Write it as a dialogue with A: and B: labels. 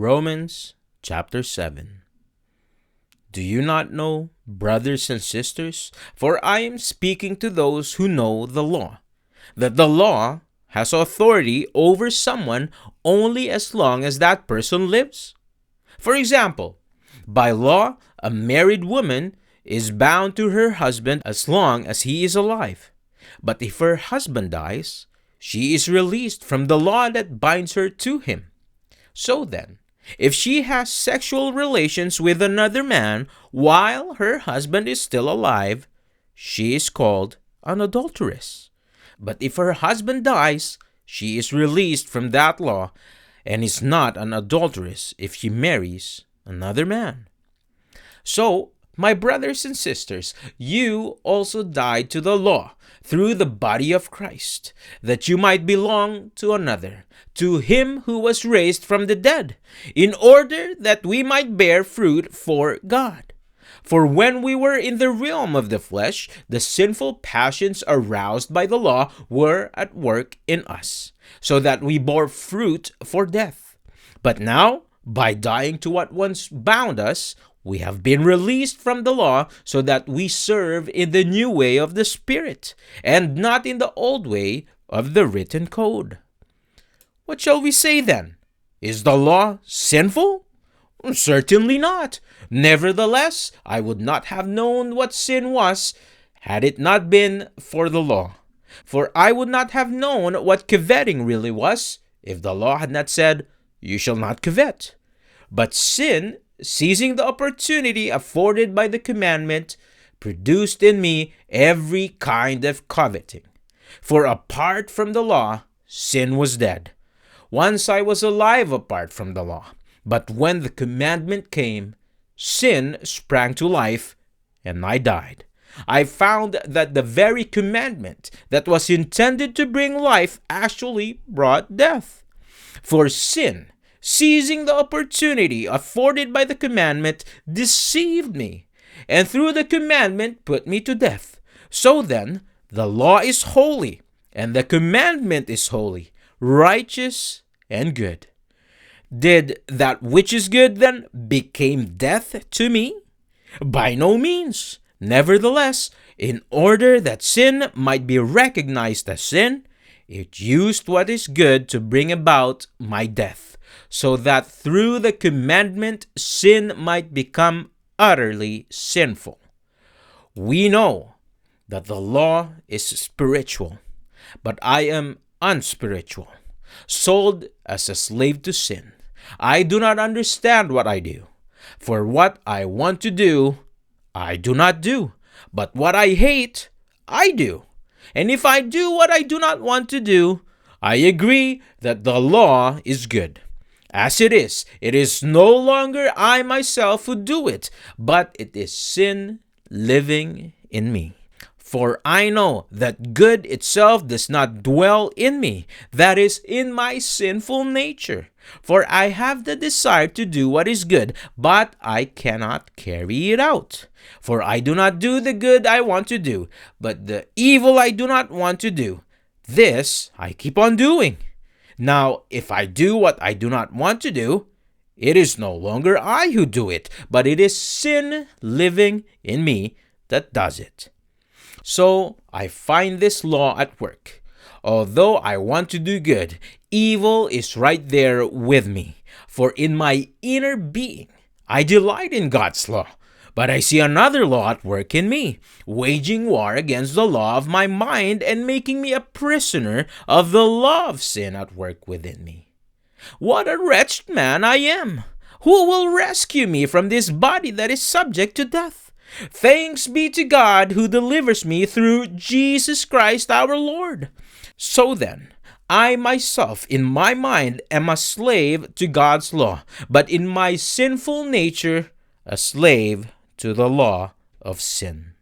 A: Romans chapter 7. Do you not know, brothers and sisters, for I am speaking to those who know the law, that the law has authority over someone only as long as that person lives? For example, by law, a married woman is bound to her husband as long as he is alive. But if her husband dies, she is released from the law that binds her to him. So then, if she has sexual relations with another man while her husband is still alive, she is called an adulteress. But if her husband dies, she is released from that law and is not an adulteress if she marries another man. So, my brothers and sisters, you also died to the law through the body of Christ, that you might belong to another, to him who was raised from the dead, in order that we might bear fruit for God. For when we were in the realm of the flesh, the sinful passions aroused by the law were at work in us, so that we bore fruit for death. But now, by dying to what once bound us, we have been released from the law so that we serve in the new way of the Spirit, and not in the old way of the written code. What shall we say then? Is the law sinful? Certainly not. Nevertheless, I would not have known what sin was had it not been for the law. For I would not have known what coveting really was if the law had not said, "You shall not covet." But sin, seizing the opportunity afforded by the commandment, produced in me every kind of coveting. For apart from the law, sin was dead. Once I was alive apart from the law. But when the commandment came, sin sprang to life, and I died. I found that the very commandment that was intended to bring life actually brought death. For sin, seizing the opportunity afforded by the commandment, deceived me, and through the commandment put me to death. So then, the law is holy, and the commandment is holy, righteous, and good. Did that which is good then become death to me? By no means. Nevertheless, in order that sin might be recognized as sin, it used what is good to bring about my death, so that through the commandment sin might become utterly sinful. We know that the law is spiritual, but I am unspiritual, sold as a slave to sin. I do not understand what I do. For what I want to do, I do not do. But what I hate, I do. And if I do what I do not want to do, I agree that the law is good. As it is no longer I myself who do it, but it is sin living in me. For I know that good itself does not dwell in me, that is, in my sinful nature. For I have the desire to do what is good, but I cannot carry it out. For I do not do the good I want to do, but the evil I do not want to do, this I keep on doing. Now, if I do what I do not want to do, it is no longer I who do it, but it is sin living in me that does it. So I find this law at work. Although I want to do good, evil is right there with me. For in my inner being, I delight in God's law. But I see another law at work in me, waging war against the law of my mind and making me a prisoner of the law of sin at work within me. What a wretched man I am! Who will rescue me from this body that is subject to death? Thanks be to God who delivers me through Jesus Christ our Lord. So then, I myself in my mind am a slave to God's law, but in my sinful nature a slave to the law of sin.